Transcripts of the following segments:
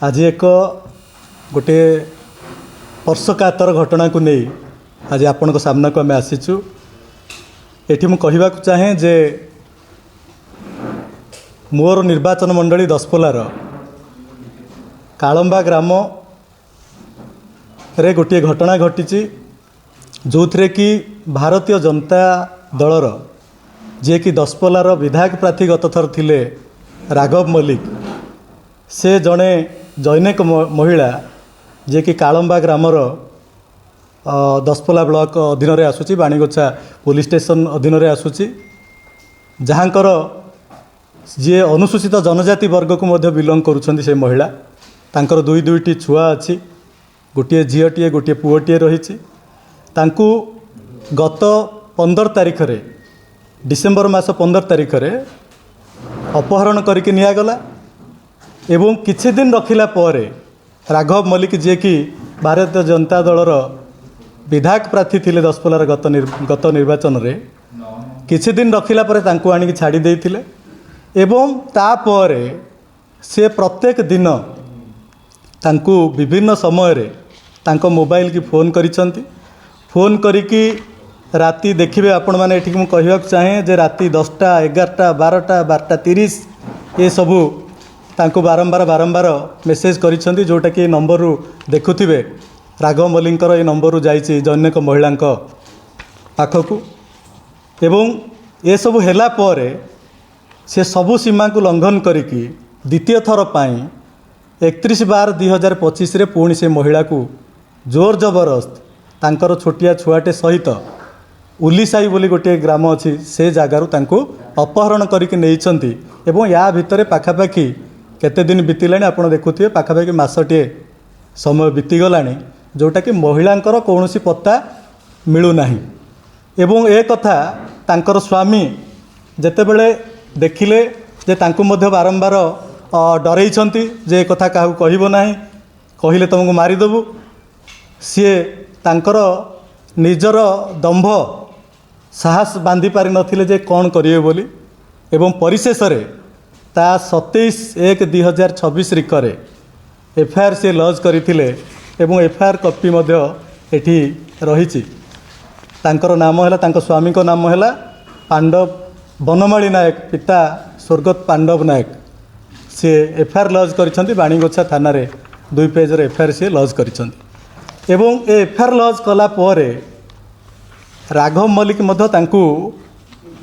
आज एक गोटे स्पर्शकातर घटना को नहीं आज आपण सामना को आम आसीचु। एठी मु कहवा चाहे जे मोर निर्वाचन मंडली दसपल्लार कालंबा ग्राम रे गोटे घटना घटी जो थे कि भारतीय जनता दलर जे कि दसपल्लार विधायक प्रार्थी गत थर थिले राघव मल्लिक से जड़े जैनिक महिला जे कि कालंबा ग्रामर दसपल्ला ब्लॉक अधीन रे आसुची बाणीगोछा पुलिस स्टेशन अधीन रे आसुची जहाँकर जे अनुसूचित जनजाति वर्ग को मध्य बिलोंग करुछंती से महिला तांकर दुई दुईटी छुआ अच्छी गोटे झीटीए गोटे पुओटीए रही तांकु गत 15 तारिख रे डिसेम्बर मास 15 तारिख रे अपहरण करके नियागला एवं किछि दिन रखिला परे राघव मल्लिक जे कि भारतीय जनता दलर विधायक प्रार्थी थिले दसपल्लार गत निर्वाचन रे किछि दिन रखिला परे तांकु आनिक छाड़ी देइथिले एवं तापरे से प्रत्येक दिन तांकु विभिन्न समय रे तांको मोबाइल की फोन करिसंती फोन करिकी राति देखिए आपण मैंने ये मुझे कहवा चाहे जे राति 10टा 11टा 12टा 12:30 ये सबू तांको बारंबार मेसेज करिसंती जोटा कि नंबर रु देखुथिबे राघव मल्लिकर ये नंबर रु जाइछि जन्यक महिला पाखकू एवं ये सबू हैला परे से सबू सीमा को लंघन करिकी द्वितीय थर पाई 31/12/2025 रे पुणी से महिला को जोर जबरदस्त तांकर छोटिया छुआटे सहित उलीसाई बोली गोटे ग्राम अच्छी से जगार तांको अपहरण करके नहींचंती एवं या भितर पाखापाखि केते दिन बीतिलानी आपण देखुथिबे पाखापाखि मासटे समय बीतीगलानी जोटा कि महिलांकर कौनसी पत्ता मिलूना एवं ए कथा तांकर स्वामी जेतेबेले देखिले जे तांको मध्य बारंबार डरैछंती जे कथा काहू कहबो नाही कहिले तुमको मारिदेबू सी तांकर निजर दंभ साहस बांधी पारि नथिले जे कौन करिए बोली एवं परिशेष रे ता 27/1/2026 तारिखरे एफआईआर से लॉन्च करथिले एवं एफआईआर कॉपी मध्य एठी रहिछि तांकर नाम हैला तांकर स्वामी को नाम हैला पांडव बनमाली नायक पिता स्वर्गत पांडव नायक से एफआईआर लॉन्च करिसंती बाणीगोछा थाना रे 2 पेज रे एफआईआर से लॉन्च करिसंती एवं एफआईआर लॉन्च कला परे राघव मल्लिक मध्य तांकु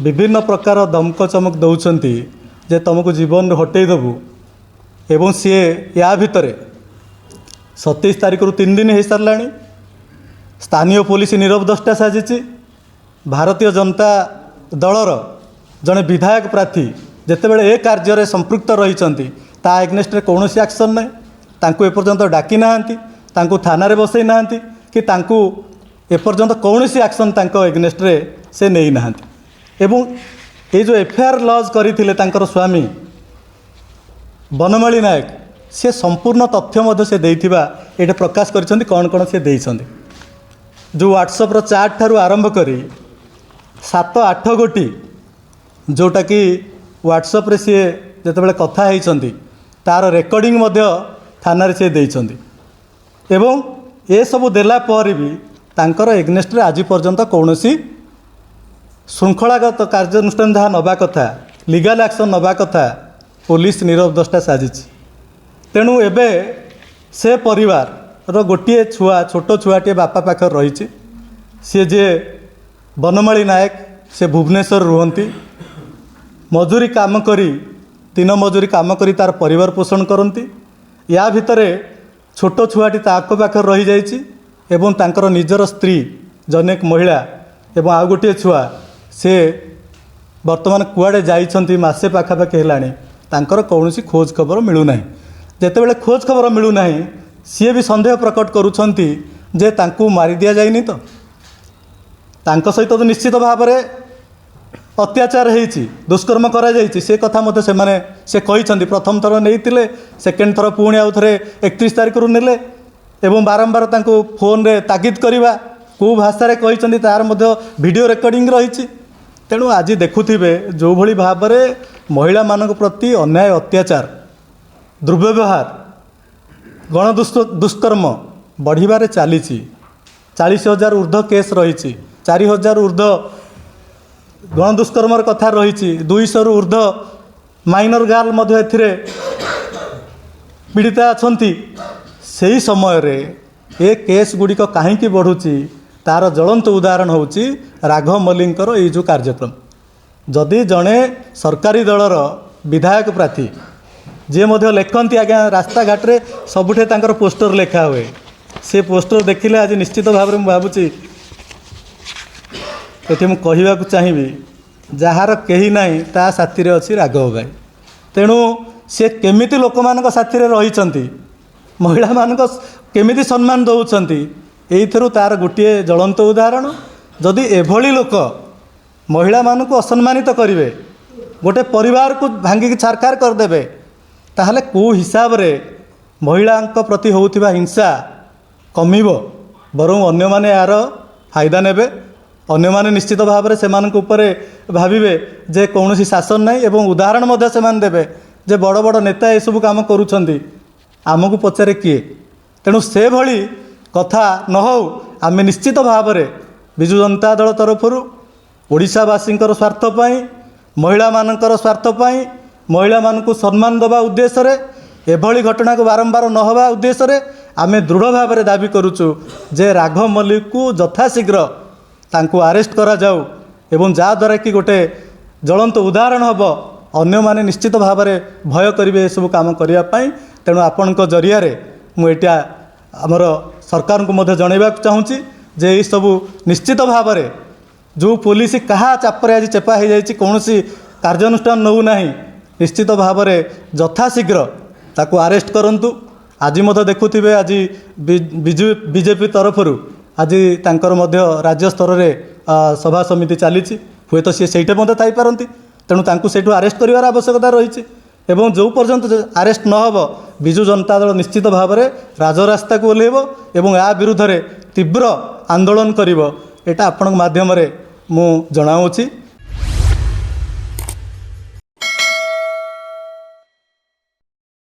विभिन्न प्रकार धमक चमक दौरान जे तुमको जीवन हटई देबू एवं सी या भितर 27 तारिख रु 3 दिन हो सारा स्थानीय पुलिस नीरव दृष्टा साजिची भारतीय जनता दलर जड़े विधायक प्रार्थी जितेबाला ए कार्य संपृक्त रही ता एग्नेस्ट रे कौन एक्शन ना तांकु एपर्यंत डाकी ना थाना रे बसई ना कि तांकु एपर्यंत कौन एक्शन तांको एग्नेस्ट रे से नहीं ना एवं ये जो एफआईआर लॉन्च करथिले तांकर स्वामी बनमाली नायक से संपूर्ण तथ्य मध्य से देइथिबा एटा प्रकाश करिसंती कौन कौन से देइसंती जो व्हाट्सएप रो चैट ठारू आरंभ करी 7-8 गोटी जोटा कि व्हाट्सएप रे सी जेतेबेले कथा होइसंती तार रेकर्डिंग मध्य थाना रे से देइसंती एवं ये सब देला पर भी तांकर एग्नेस्ट रे आज पर्यंत कौनसी श्रृंखलागत कार्यानुष्ठान जहाँ नवा कथा लीगल एक्शन नवा कथा पुलिस नीरव दृष्टा साजिची तेणु एबे से परिवार रो गोटे छुआ छोट छुआटे बापा पाखर रही सी जे बनमाली नायक से भुवनेश्वर रुहंती मजूरी काम करी दिन मजूरी काम करी तार परिवार पोषण करती या भितर छोट छुआटी ता आख पाखर रही जाइछि एवं तांकर निजर स्त्री जनेक महिला एवं आउ गोटे छुआ से वर्तमान कुआडे जाइछंती मासे पाखापाखि हेलाणी तांकर कौनसी खोज खबर मिलूना जेतेबेले खोज खबर मिलूना सी भी संदेह प्रकट करुछंती जे तांकु मारी दिया जाइनी तो तांको सहित तो निश्चित भाव में अत्याचार होइछि दुष्कर्म करा जाइछि से कथा मते से माने से कहिछंती प्रथम थर नैतिले सेकेंड थर पुणी आउ थरे 31 तारिख रु नेले एवं बारंबार तांको फोन रे तागिद करिबा को भाषा रे कहिछंती तार मध्य वीडियो रेकर्डिंग रहिछि तेणु आज देखुथिबे जो भली भाव में महिला मानक प्रति अन्याय अत्याचार दुर्व्यवहार ଦୁଷ୍କର୍ମ ବଢ଼ିବାରେ ଚାଲିଛି। 40,000 ঊର୍ଦ୍ଧ୍ୱ କେସ୍ ରହିଛି, 4,000 ঊର୍ଦ୍ଧ୍ୱ ଗଣଦୁଷ୍କର୍ମର କଥା ରହିଛି, 200ରୁ ଊର୍ଦ୍ଧ୍ୱ ମାଇନର ଗାର୍ଲ ମଧ୍ୟ ଏଥିରେ ପୀଡ଼ିତା ଅଛନ୍ତି। ସେହି ସମୟରେ ଏ କେସ୍ ଗୁଡ଼ିକ କାହିଁକି ବଢ଼ୁଛି ତାର ଜ୍ୱଳନ୍ତ ଉଦାହରଣ ହେଉଛି ରାଘବ ମଲ୍ଲିକଙ୍କର ଏଇ ଯେଉଁ କାର୍ଯ୍ୟକ୍ରମ। ଯଦି ଜଣେ ସରକାରୀ ଦଳର ବିଧାୟକ ପ୍ରାର୍ଥୀ ଯିଏ ମଧ୍ୟ ଲେଖନ୍ତି, ଆଜ୍ଞା ରାସ୍ତାଘାଟରେ ସବୁଠି ତାଙ୍କର ପୋଷ୍ଟର ଲେଖା ହୁଏ, ସେ ପୋଷ୍ଟର ଦେଖିଲେ ଆଜି ନିଶ୍ଚିତ ଭାବରେ ମୁଁ ଭାବୁଛି ଏଠି ମୁଁ କହିବାକୁ ଚାହିଁବି, ଯାହାର କେହି ନାହିଁ ତା ସାଥିରେ ଅଛି ରାଘବ ଭାଇ। ତେଣୁ ସେ କେମିତି ଲୋକମାନଙ୍କ ସାଥିରେ ରହିଛନ୍ତି, ମହିଳାମାନଙ୍କ କେମିତି ସମ୍ମାନ ଦେଉଛନ୍ତି, ଏଇଥିରୁ ତାର ଗୋଟିଏ ଜ୍ୱଳନ୍ତ ଉଦାହରଣ। ଯଦି ଏଭଳି ଲୋକ ମହିଳାମାନଙ୍କୁ ଅସମ୍ମାନିତ କରିବେ, ଗୋଟେ ପରିବାରକୁ ଭାଙ୍ଗିକି ଛାରଖାର କରିଦେବେ, ତାହେଲେ କେଉଁ ହିସାବରେ ମହିଳାଙ୍କ ପ୍ରତି ହେଉଥିବା ହିଂସା କମିବ? ବରଂ ଅନ୍ୟମାନେ ଏହାର ଫାଇଦା ନେବେ, ଅନ୍ୟମାନେ ନିଶ୍ଚିତ ଭାବରେ ସେମାନଙ୍କ ଉପରେ ଭାବିବେ ଯେ କୌଣସି ଶାସନ ନାହିଁ, ଏବଂ ଉଦାହରଣ ମଧ୍ୟ ସେମାନେ ଦେବେ ଯେ ବଡ଼ ବଡ଼ ନେତା ଏସବୁ କାମ କରୁଛନ୍ତି, ଆମକୁ ପଚାରେ କିଏ? ତେଣୁ ସେଭଳି କଥା ନ ହେଉ, ଆମେ ନିଶ୍ଚିତ ଭାବରେ ବିଜୁ ଜନତା ଦଳ ତରଫରୁ ଓଡ଼ିଶାବାସୀଙ୍କର ସ୍ୱାର୍ଥ ପାଇଁ, ମହିଳାମାନଙ୍କର ସ୍ୱାର୍ଥ ପାଇଁ, ମହିଳାମାନଙ୍କୁ ସମ୍ମାନ ଦେବା ଉଦ୍ଦେଶ୍ୟରେ, ଏଭଳି ଘଟଣାକୁ ବାରମ୍ବାର ନ ହେବା ଉଦ୍ଦେଶ୍ୟରେ ଆମେ ଦୃଢ଼ ଭାବରେ ଦାବି କରୁଛୁ ଯେ ରାଘବ ମଲ୍ଲିକକୁ ଯଥାଶୀଘ୍ର ତାଙ୍କୁ ଆରେଷ୍ଟ କରାଯାଉ, ଏବଂ ଯାହାଦ୍ୱାରା କି ଗୋଟେ ଜ୍ୱଳନ୍ତ ଉଦାହରଣ ହେବ, ଅନ୍ୟମାନେ ନିଶ୍ଚିତ ଭାବରେ ଭୟ କରିବେ ଏସବୁ କାମ କରିବା ପାଇଁ। ତେଣୁ ଆପଣଙ୍କ ଜରିଆରେ ମୁଁ ଏଇଟା ଆମର ସରକାରଙ୍କୁ ମଧ୍ୟ ଜଣାଇବାକୁ ଚାହୁଁଛି ଯେ ଏହିସବୁ ନିଶ୍ଚିତ ଭାବରେ ଯେଉଁ ପୋଲିସ କାହା ଚାପରେ ଆଜି ଚେପା ହୋଇଯାଇଛି, କୌଣସି କାର୍ଯ୍ୟାନୁଷ୍ଠାନ ନେଉନାହିଁ, ନିଶ୍ଚିତ ଭାବରେ ଯଥାଶୀଘ୍ର ତାକୁ ଆରେଷ୍ଟ କରନ୍ତୁ। ଆଜି ମଧ୍ୟ ଦେଖୁଥିବେ, ଆଜି ବିଜେପି ତରଫରୁ ଆଜି ତାଙ୍କର ମଧ୍ୟ ରାଜ୍ୟ ସ୍ତରରେ ସଭା ସମିତି ଚାଲିଛି, ହୁଏତ ସିଏ ସେଇଠି ମଧ୍ୟ ଥାଇପାରନ୍ତି। ତେଣୁ ତାଙ୍କୁ ସେଇଠୁ ଆରେଷ୍ଟ କରିବାର ଆବଶ୍ୟକତା ରହିଛି, ଏବଂ ଯେଉଁ ପର୍ଯ୍ୟନ୍ତ ଆରେଷ୍ଟ ନ ହେବ ବିଜୁ ଜନତା ଦଳ ନିଶ୍ଚିତ ଭାବରେ ରାଜରାସ୍ତାକୁ ଓହ୍ଲାଇବ ଏବଂ ଏହା ବିରୁଦ୍ଧରେ ତୀବ୍ର ଆନ୍ଦୋଳନ କରିବ। ଏଇଟା ଆପଣଙ୍କ ମାଧ୍ୟମରେ ମୁଁ ଜଣାଉଛି।